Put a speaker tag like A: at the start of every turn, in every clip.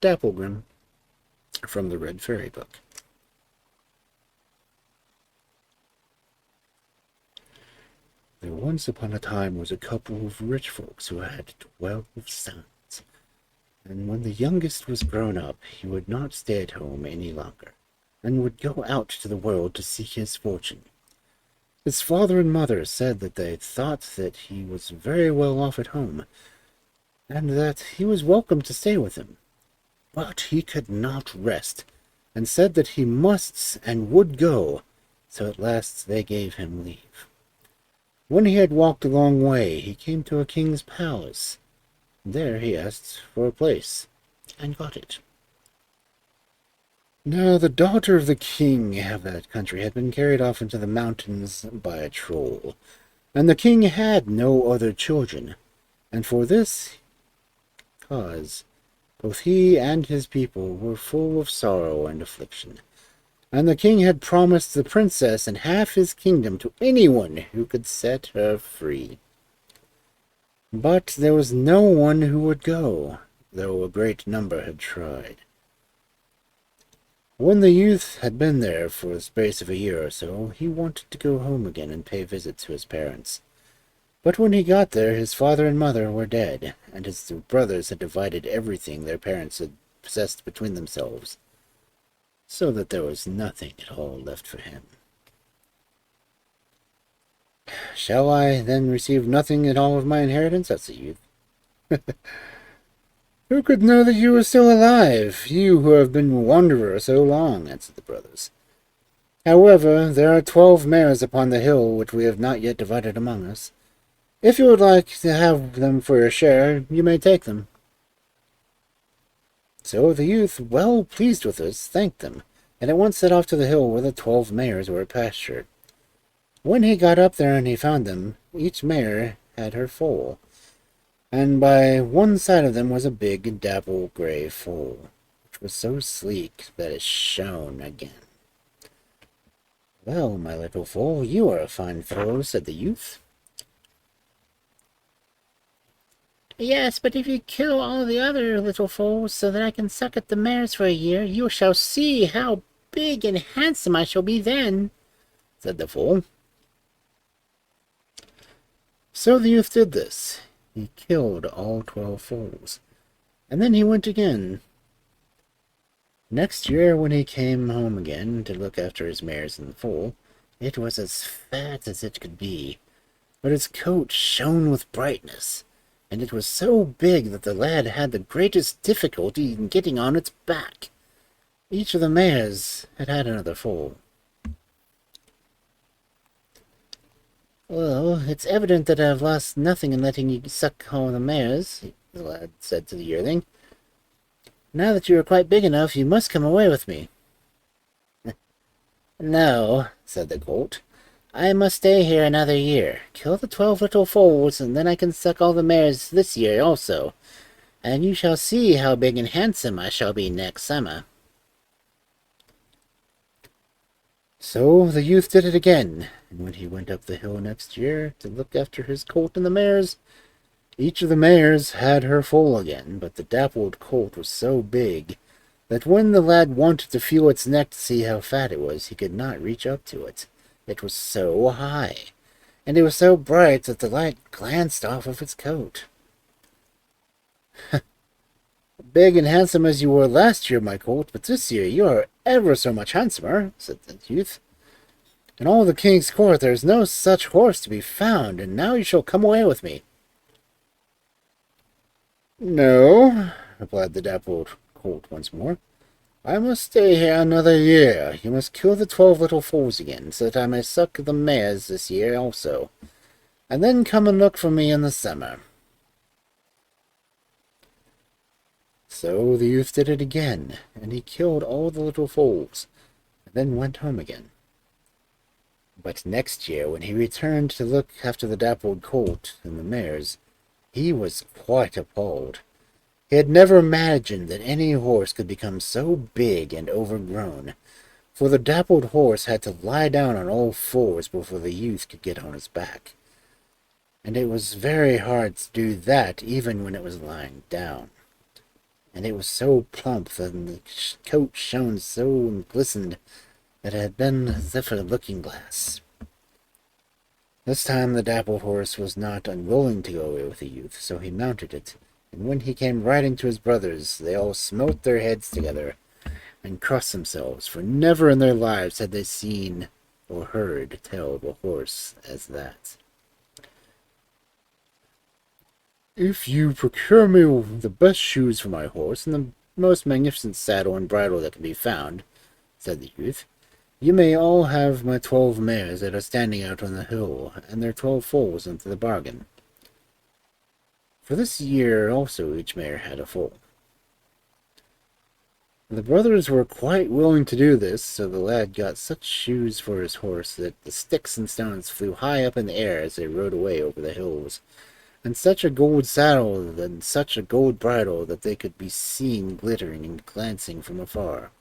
A: Dapplegrim from the Red Fairy Book. There once upon a time was a couple of rich folks who had 12 sons, and when the youngest was grown up, he would not stay at home any longer, and would go out to the world to seek his fortune. His father and mother said that they thought that he was very well off at home, and that he was welcome to stay with them. But he could not rest, and said that he must and would go, so at last they gave him leave. When he had walked a long way, he came to a king's palace. There he asked for a place, and got it. Now the daughter of the king of that country had been carried off into the mountains by a troll, and the king had no other children, and for this cause both he and his people were full of sorrow and affliction. And the king had promised the princess and half his kingdom to anyone who could set her free. But there was no one who would go, though a great number had tried. When the youth had been there for the space of a year or so, he wanted to go home again and pay visits to his parents. But when he got there, his father and mother were dead, and his brothers had divided everything their parents had possessed between themselves, so that there was nothing at all left for him. "Shall I then receive nothing at all of my inheritance?" asked the youth. "Who could know that you were still alive, you who have been a wanderer so long?" answered the brothers. "However, there are 12 mares upon the hill which we have not yet divided among us. If you would like to have them for your share, you may take them." So the youth, well pleased with this, thanked them, and at once set off to the hill where the 12 mares were pastured. When he got up there and he found them, each mare had her foal, and by one side of them was a big dapple gray foal, which was so sleek that it shone again. "Well, my little foal, you are a fine fellow," said the youth. "Yes, but if you kill all the other little foals so that I can suck at the mares for a year, you shall see how big and handsome I shall be then," said the foal. So the youth did this. He killed all 12 foals, and then he went again. Next year, when he came home again to look after his mares and the foal, it was as fat as it could be, but its coat shone with brightness, and it was so big that the lad had the greatest difficulty in getting on its back. Each of the mares had had another foal. "Well, it's evident that I've lost nothing in letting you suck all the mares," the lad said to the yearling. "Now that you are quite big enough, you must come away with me." "No," said the colt. "I must stay here another year. Kill the 12 little foals, and then I can suck all the mares this year also, and you shall see how big and handsome I shall be next summer." So the youth did it again, and when he went up the hill next year to look after his colt and the mares, each of the mares had her foal again, but the dappled colt was so big that when the lad wanted to feel its neck to see how fat it was, he could not reach up to it. It was so high, and it was so bright that the light glanced off of its coat. "Big and handsome as you were last year, my colt, but this year you are ever so much handsomer," said the youth. "In all the king's court there is no such horse to be found, and now you shall come away with me." "No," replied the dappled colt once more. "I must stay here another year. You must kill the 12 little foals again, so that I may suck the mares this year also, and then come and look for me in the summer." So the youth did it again, and he killed all the little foals, and then went home again. But next year, when he returned to look after the dappled colt and the mares, he was quite appalled. He had never imagined that any horse could become so big and overgrown, for the dappled horse had to lie down on all fours before the youth could get on his back, and it was very hard to do that even when it was lying down. and it was so plump that the coat shone so and glistened that it had been as if a looking glass. This time the dappled horse was not unwilling to go away with the youth, so he mounted it, and when he came riding to his brothers, they all smote their heads together and crossed themselves, for never in their lives had they seen or heard tell of a horse as that. "If you procure me the best shoes for my horse, and the most magnificent saddle and bridle that can be found," said the youth, "you may all have my 12 mares that are standing out on the hill, and their 12 foals into the bargain." For this year also each mare had a foal. The brothers were quite willing to do this, so the lad got such shoes for his horse that the sticks and stones flew high up in the air as they rode away over the hills, and such a gold saddle and such a gold bridle that they could be seen glittering and glancing from afar.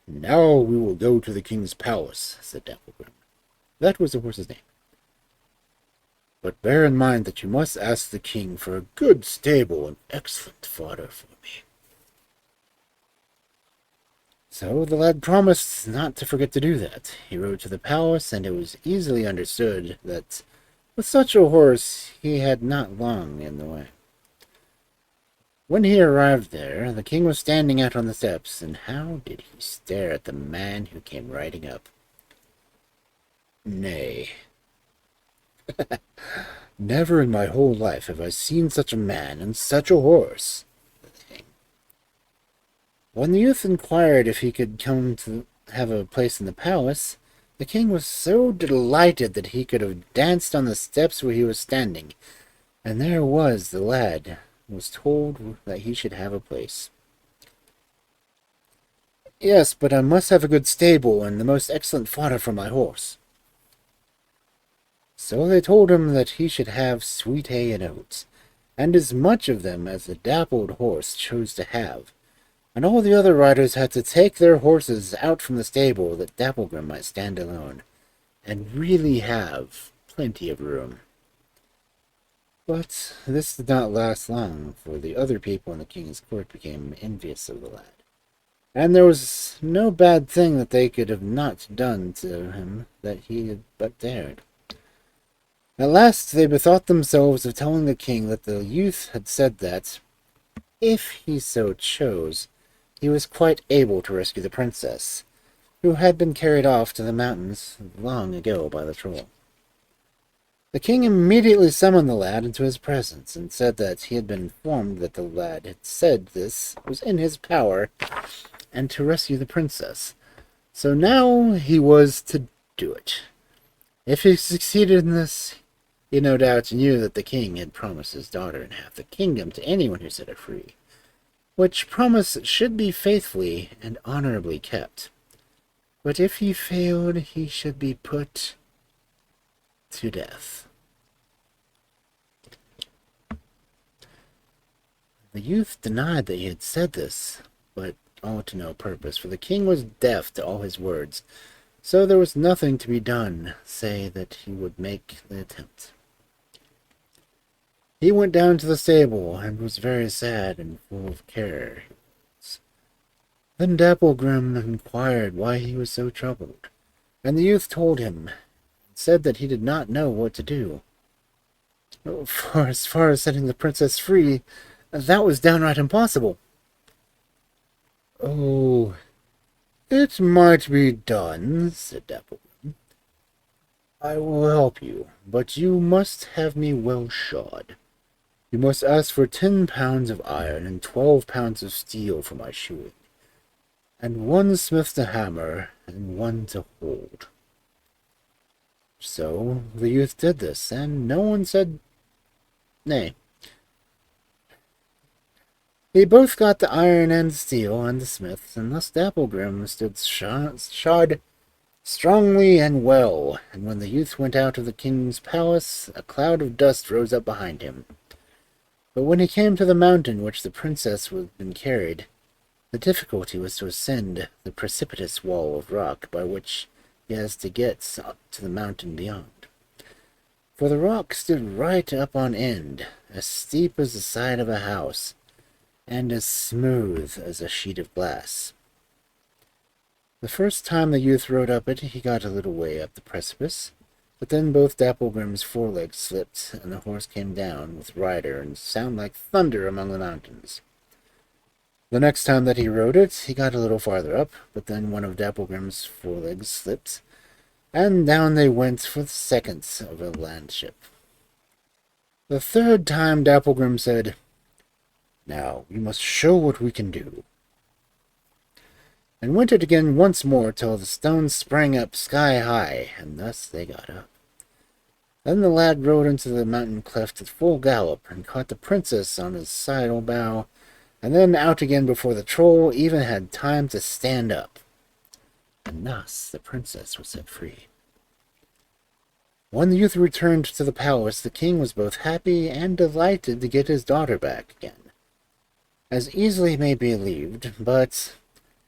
A: "Now we will go to the king's palace," said Dapplegrim. That was the horse's name. "But bear in mind that you must ask the king for a good stable and excellent fodder for me." So the lad promised not to forget to do that. He rode to the palace, and it was easily understood that with such a horse he had not long in the way. When he arrived there, the king was standing out on the steps, and how did he stare at the man who came riding up! Nay, never in my whole life have I seen such a man and such a horse, said the king. When the youth inquired if he could come to have a place in the palace, the king was so delighted that he could have danced on the steps where he was standing, and there was the lad was told that he should have a place. "Yes, but I must have a good stable and the most excellent fodder for my horse." So they told him that he should have sweet hay and oats, and as much of them as the dappled horse chose to have, and all the other riders had to take their horses out from the stable that Dapplegrim might stand alone, and really have plenty of room. But this did not last long, for the other people in the king's court became envious of the lad, and there was no bad thing that they could have not done to him that he had but dared. At last they bethought themselves of telling the king that the youth had said that, if he so chose, he was quite able to rescue the princess, who had been carried off to the mountains long ago by the troll. The king immediately summoned the lad into his presence, and said that he had been informed that the lad had said this was in his power, and to rescue the princess. So now he was to do it. If he succeeded in this, he no doubt knew that the king had promised his daughter and half the kingdom to anyone who set her free, which promise should be faithfully and honorably kept. But if he failed, he should be put to death. The youth denied that he had said this, but all to no purpose, for the king was deaf to all his words, so there was nothing to be done, save that he would make the attempt. He went down to the stable, and was very sad and full of care. Then Dapplegrim inquired why he was so troubled, and the youth told him, and said that he did not know what to do. For as far as setting the princess free, that was downright impossible. "Oh, it might be done," said Dapplegrim. "I will help you, but you must have me well shod. You must ask for 10 pounds of iron and 12 pounds of steel for my shoeing, and 1 smith to hammer and 1 to hold." So the youth did this, and no one said nay. They both got the iron and steel and the smiths, and thus Dapplegrim stood shod strongly and well, and when the youth went out of the king's palace, a cloud of dust rose up behind him. But when he came to the mountain which the princess had been carried, the difficulty was to ascend the precipitous wall of rock by which he has to get to the mountain beyond. For the rock stood right up on end, as steep as the side of a house, and as smooth as a sheet of glass. The first time the youth rode up it, he got a little way up the precipice, but then both Dapplegrim's forelegs slipped, and the horse came down with rider and sound like thunder among the mountains. The next time that he rode it, he got a little farther up, but then one of Dapplegrim's forelegs slipped, and down they went for the second of a landship. The third time Dapplegrim said, "Now we must show what we can do," and went it again once more till the stones sprang up sky high, and thus they got up. Then the lad rode into the mountain cleft at full gallop, and caught the princess on his saddle bow, and then out again before the troll even had time to stand up. And thus the princess was set free. When the youth returned to the palace, the king was both happy and delighted to get his daughter back again, as easily may be believed, but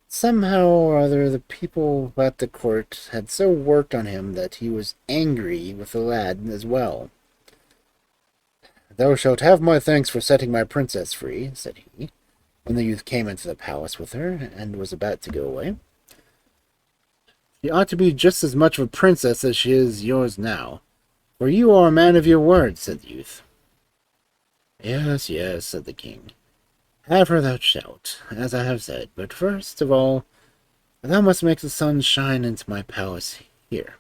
A: somehow or other the people at the court had so worked on him that he was angry with the lad as well. "Thou shalt have my thanks for setting my princess free," said he, when the youth came into the palace with her, and was about to go away. "She ought to be just as much of a princess as she is yours now, for you are a man of your word," said the youth. "Yes, yes," said the king. "Have her thou shalt, as I have said, but first of all, thou must make the sun shine into my palace here."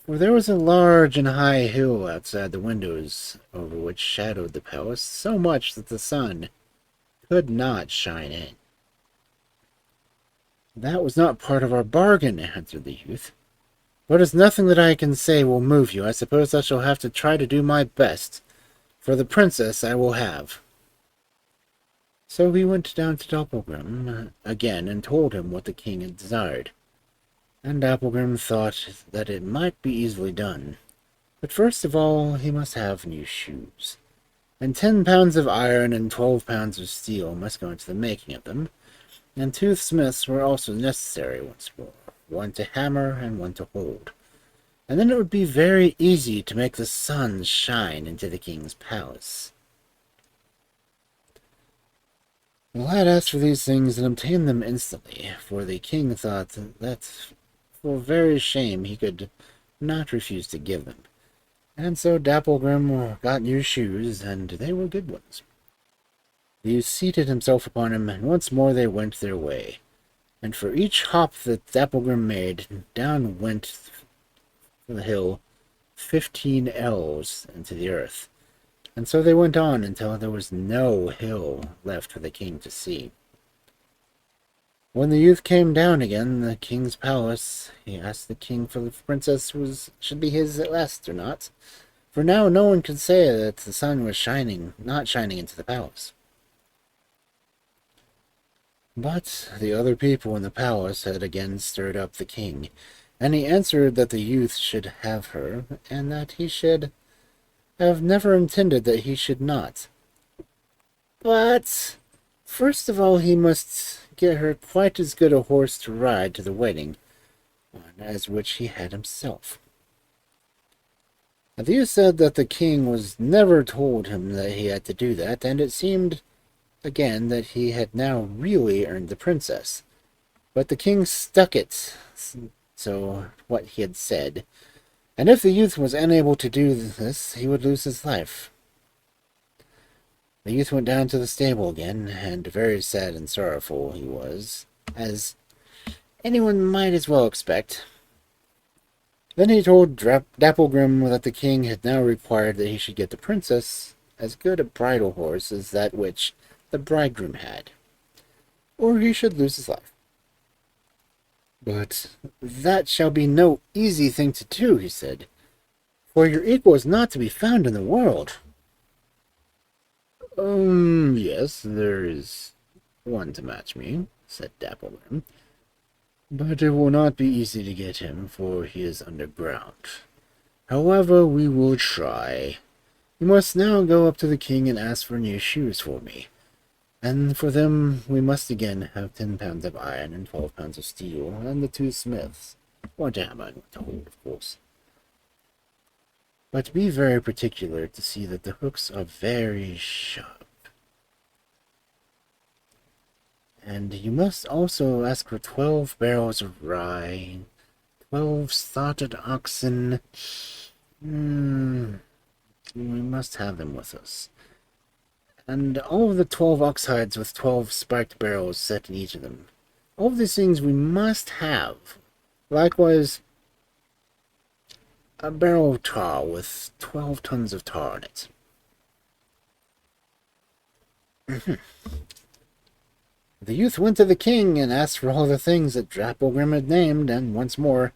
A: For there was a large and high hill outside the windows, over which shadowed the palace so much that the sun could not shine in. "That was not part of our bargain," answered the youth. "But as nothing that I can say will move you, I suppose I shall have to try to do my best, for the princess I will have." So he went down to Dapplegrim again and told him what the king had desired. And Dapplegrim thought that it might be easily done. But first of all he must have new shoes, and 10 pounds of iron and 12 pounds of steel must go into the making of them, and 2 smiths were also necessary once more, one to hammer and one to hold. And then it would be very easy to make the sun shine into the king's palace. The lad asked for these things and obtained them instantly, for the king thought that for very shame he could not refuse to give them. And so Dapplegrim got new shoes, and they were good ones. He seated himself upon him, and once more they went their way. And for each hop that Dapplegrim made, down went the hill 15 ells into the earth, and so they went on until there was no hill left for the king to see. When the youth came down again the king's palace, he asked the king if the princess should be his at last or not, for now no one could say that the sun was not shining into the palace. But the other people in the palace had again stirred up the king, and he answered that the youth should have her, and that he should have never intended that he should not. But first of all he must get her quite as good a horse to ride to the wedding on as which he had himself. The youth said that the king was never told him that he had to do that, and it seemed again that he had now really earned the princess. But the king stuck it so what he had said, and if the youth was unable to do this, he would lose his life. The youth went down to the stable again, and very sad and sorrowful he was, as anyone might as well expect. Then he told Dapplegrim that the king had now required that he should get the princess as good a bridle horse as that which the bridegroom had, or he should lose his life. "But that shall be no easy thing to do," he said, "for your equal is not to be found in the world." Yes, there is one to match me," said Dapplegrim, "but it will not be easy to get him, for he is underground. However, we will try. You must now go up to the king and ask for new shoes for me, and for them we must again have 10 pounds of iron and 12 pounds of steel, and the 2 smiths, one to hammer and one to hold, of course." But be very particular to see that the hooks are very sharp. And you must also ask for 12 barrels of rye, 12 slaughtered oxen. We must have them with us. And all of the 12 ox hides with 12 spiked barrels set in each of them. All of these things we must have. Likewise, a barrel of tar with 12 tons of tar in it. The youth went to the king and asked for all the things that Dapplegrim had named, and once more,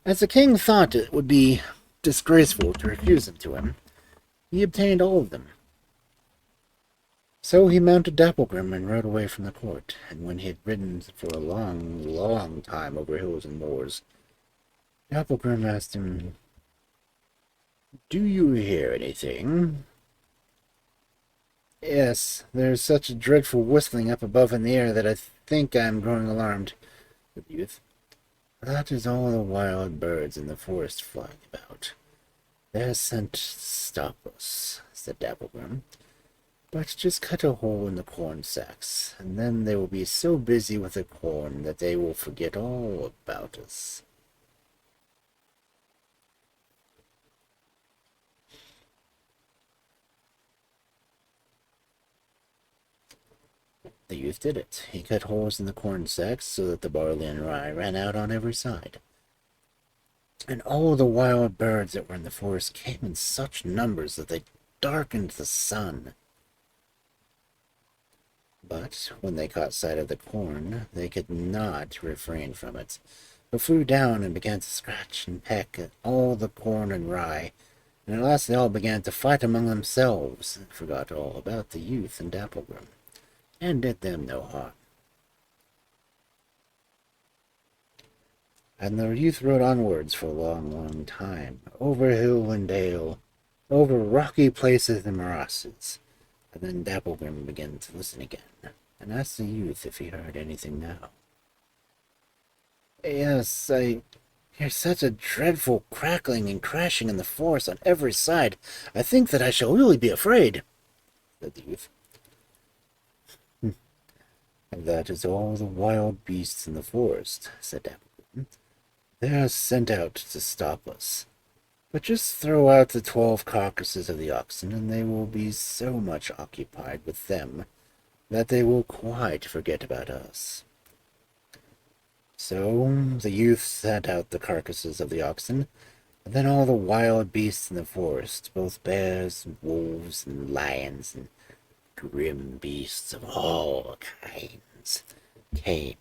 A: as the king thought it would be disgraceful to refuse them to him, he obtained all of them. So he mounted Dapplegrim and rode away from the court, and when he had ridden for a long, long time over hills and moors, Dapplegrim asked him, "Do you hear anything?" "Yes, there's such a dreadful whistling up above in the air that I think I am growing alarmed," said the youth. "That is all the wild birds in the forest flying about. They're sent to stop us," said Dapplegrim. "But just cut a hole in the corn sacks, and then they will be so busy with the corn that they will forget all about us." The youth did it. He cut holes in the corn sacks so that the barley and rye ran out on every side. And all the wild birds that were in the forest came in such numbers that they darkened the sun. But when they caught sight of the corn, they could not refrain from it, but flew down and began to scratch and peck at all the corn and rye, and at last they all began to fight among themselves, and forgot all about the youth and Dapplegrim, and did them no harm. And the youth rode onwards for a long, long time, over hill and dale, over rocky places and morasses. And then Dapplegrim began to listen again, and asked the youth if he heard anything now. "Yes, I hear such a dreadful crackling and crashing in the forest on every side. I think that I shall really be afraid," said the youth. "And that is all the wild beasts in the forest," said Dapplegrim. "They are sent out to stop us. But just throw out the 12 carcasses of the oxen, and they will be so much occupied with them that they will quite forget about us." So the youth sent out the carcasses of the oxen, and then all the wild beasts in the forest, both bears and wolves and lions and grim beasts of all kinds, came.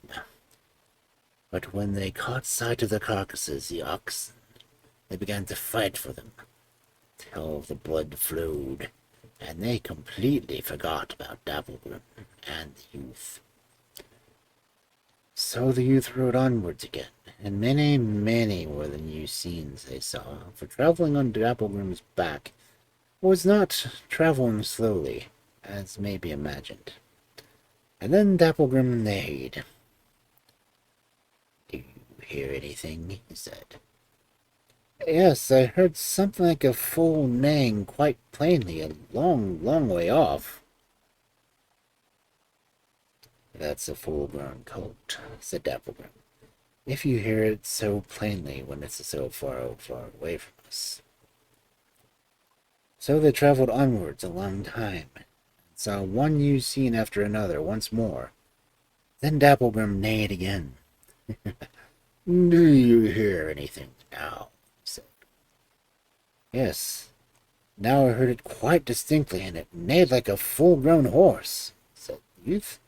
A: But when they caught sight of the carcasses, the oxen, they began to fight for them, till the blood flowed, and they completely forgot about Dapplegrim and the youth. So the youth rode onwards again, and many, many were the new scenes they saw, for traveling on Dapplegrim's back was not traveling slowly, as may be imagined. And then Dapplegrim neighed. "Do you hear anything?" he said. "Yes, I heard something like a foal neighing quite plainly, a long, long way off." "That's a full-grown colt," said Dapplegrim, "if you hear it so plainly when it's so far, far away from us." So they traveled onwards a long time, and saw one new scene after another once more. Then Dapplegrim neighed again. "Do you hear anything now?" he said. "Yes, now I heard it quite distinctly, and it neighed like a full-grown horse," said the youth.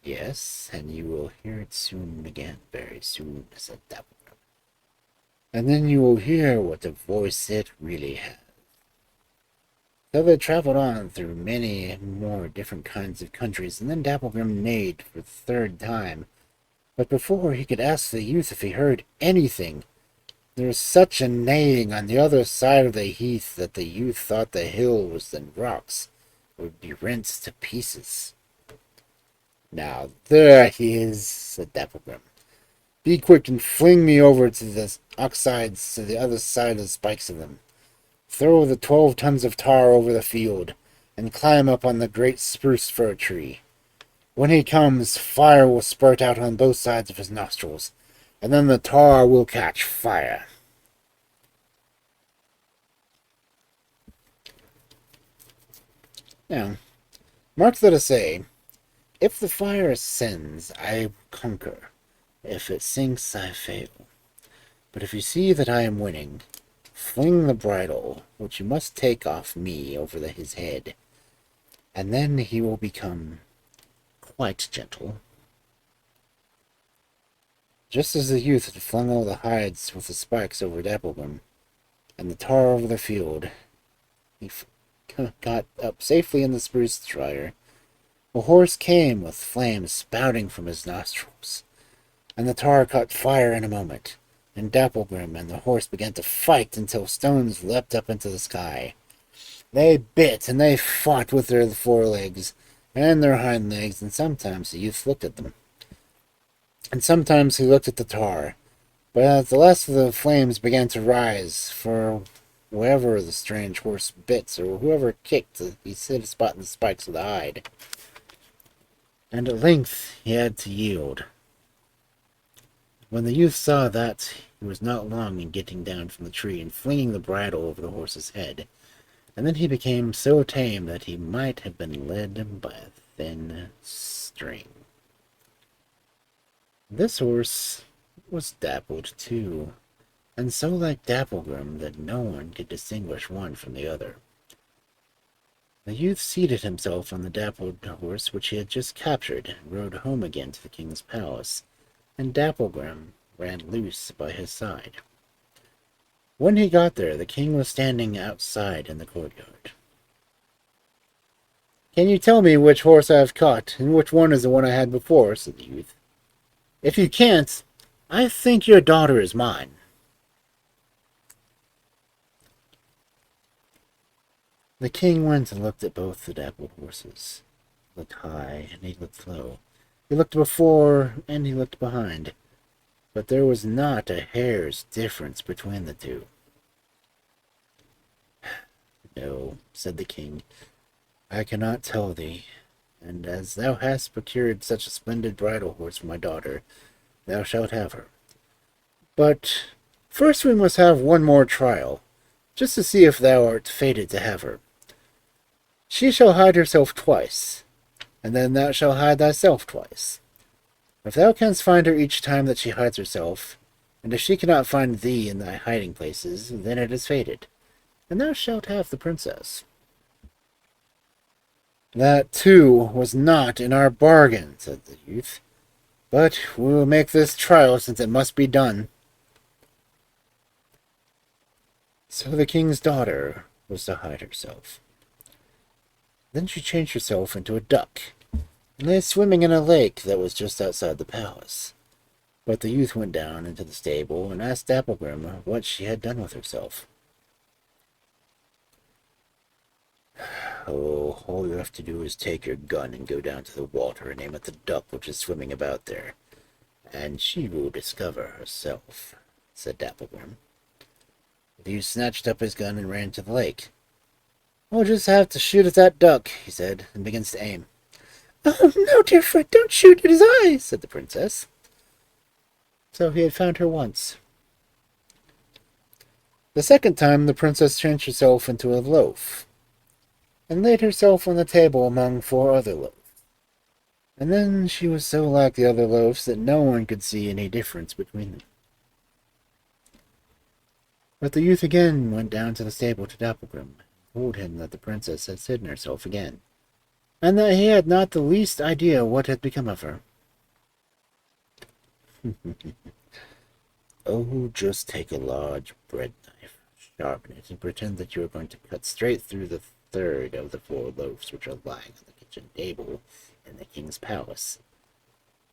A: "Yes, and you will hear it soon again, very soon," said Dapplegrim. "And then you will hear what a voice it really has." So they traveled on through many more different kinds of countries, and then Dapplegrim neighed for the third time. But before he could ask the youth if he heard anything, there was such a neighing on the other side of the heath that the youth thought the hills and rocks would be rent to pieces. "Now there he is," said Dapplegrim. "Be quick and fling me over to the ox sides to the other side of the spikes of them. Throw the 12 tons of tar over the field, and climb up on the great spruce fir tree. When he comes, fire will spurt out on both sides of his nostrils, and then the tar will catch fire. Now, mark that I say, if the fire ascends, I conquer. If it sinks, I fail. But if you see that I am winning, fling the bridle, which you must take off me over his head, and then he will become quite gentle. Just as the youth had flung all the hides with the spikes over Dapplegrim, and the tar over the field, he got up safely in the spruce shire. A horse came with flames spouting from his nostrils, and the tar caught fire in a moment, and Dapplegrim and the horse began to fight until stones leapt up into the sky. They bit and they fought with their forelegs and their hind legs, and sometimes the youth looked at them. And sometimes he looked at the tar, but at the last of the flames began to rise, for wherever the strange horse bit, or whoever kicked, he hit a spot in the spikes of the hide. And at length he had to yield. When the youth saw that, he was not long in getting down from the tree and flinging the bridle over the horse's head, and then he became so tame that he might have been led by a thin string. This horse was dappled too, and so like Dapplegrim that no one could distinguish one from the other. The youth seated himself on the dappled horse which he had just captured, and rode home again to the king's palace, and Dapplegrim ran loose by his side. When he got there, the king was standing outside in the courtyard. "Can you tell me which horse I have caught, and which one is the one I had before?" said the youth. "If you can't, I think your daughter is mine." The king went and looked at both the dappled horses. He looked high, and he looked low. He looked before, and he looked behind. But there was not a hair's difference between the two. "No," said the king, "I cannot tell thee, and as thou hast procured such a splendid bridal horse for my daughter, thou shalt have her. But first we must have one more trial, just to see if thou art fated to have her. She shall hide herself twice, and then thou shalt hide thyself twice. If thou canst find her each time that she hides herself, and if she cannot find thee in thy hiding places, then it is fated, and thou shalt have the princess." "That, too, was not in our bargain," said the youth. "But we will make this trial, since it must be done." So the king's daughter was to hide herself. Then she changed herself into a duck, and lay swimming in a lake that was just outside the palace. But the youth went down into the stable and asked Dapplegrim what she had done with herself. "Oh, all you have to do is take your gun and go down to the water and aim at the duck which is swimming about there, and she will discover herself," said Dapplegrim. The youth snatched up his gun and ran to the lake. "We'll just have to shoot at that duck," he said, and begins to aim. "Oh, no, dear friend, don't shoot at his eyes," said the princess. So he had found her once. The second time the princess changed herself into a loaf, and laid herself on the table among 4 other loaves. And then she was so like the other loaves that no one could see any difference between them. But the youth again went down to the stable to Dapplegrim, told him that the princess had hidden herself again, and that he had not the least idea what had become of her. "Oh, just take a large bread knife, sharpen it, and pretend that you are going to cut straight through the third of the 4 loaves which are lying on the kitchen table in the king's palace.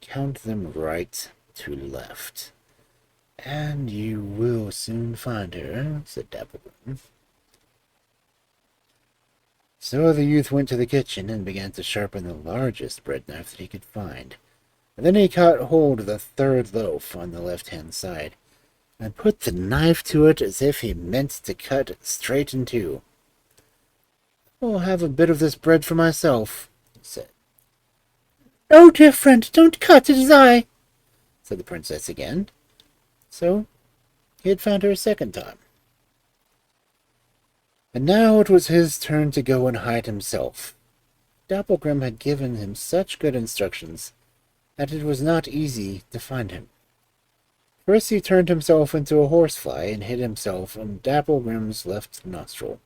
A: Count them right to left, and you will soon find her," said Dapplegrim. So the youth went to the kitchen and began to sharpen the largest bread knife that he could find. And then he caught hold of the 3rd loaf on the left-hand side, and put the knife to it as if he meant to cut it straight in two. "I'll have a bit of this bread for myself," he said. "No, dear friend, don't cut, it is I," said the princess again. So he had found her a second time. And now it was his turn to go and hide himself. Dapplegrim had given him such good instructions that it was not easy to find him. First he turned himself into a horsefly and hid himself in Dapplegrim's left nostril.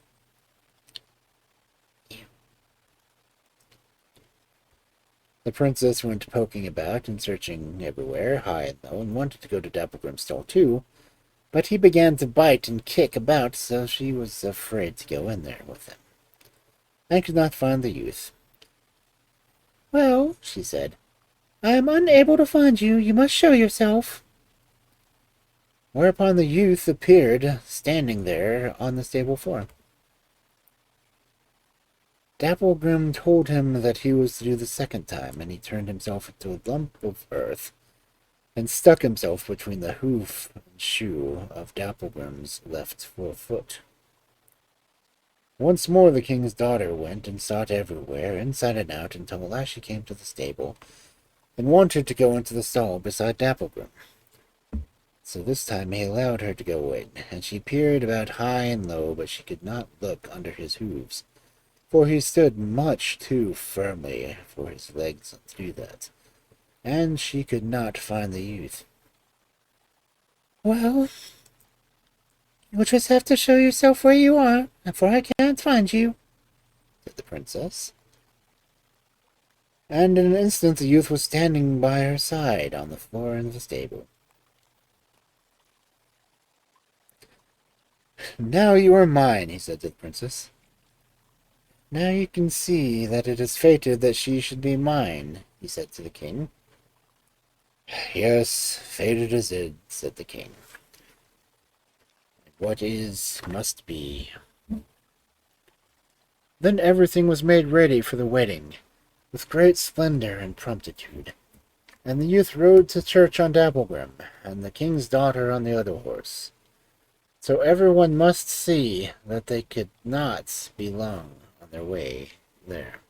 A: The princess went poking about and searching everywhere, high and low, and wanted to go to Dapplegrim's stall too, but he began to bite and kick about, so she was afraid to go in there with him, and could not find the youth. "Well," she said, "I am unable to find you. You must show yourself." Whereupon the youth appeared, standing there on the stable floor. Dapplegrim told him that he was to do the second time, and he turned himself into a lump of earth, and stuck himself between the hoof and shoe of Dapplegrim's left forefoot. Once more the king's daughter went and sought everywhere, inside and out, until at last she came to the stable, and wanted to go into the stall beside Dapplegrim. So this time he allowed her to go in, and she peered about high and low, but she could not look under his hooves, for he stood much too firmly for his legs to do that, and she could not find the youth. "Well, you'll just have to show yourself where you are, for I can't find you," said the princess. And in an instant the youth was standing by her side on the floor in the stable. "Now you are mine," he said to the princess. "Now you can see that it is fated that she should be mine," he said to the king. "Yes, fated is it," said the king. "What is, must be." Then everything was made ready for the wedding, with great splendor and promptitude, and the youth rode to church on Dapplegrim, and the king's daughter on the other horse. So everyone must see that they could not be long on their way there.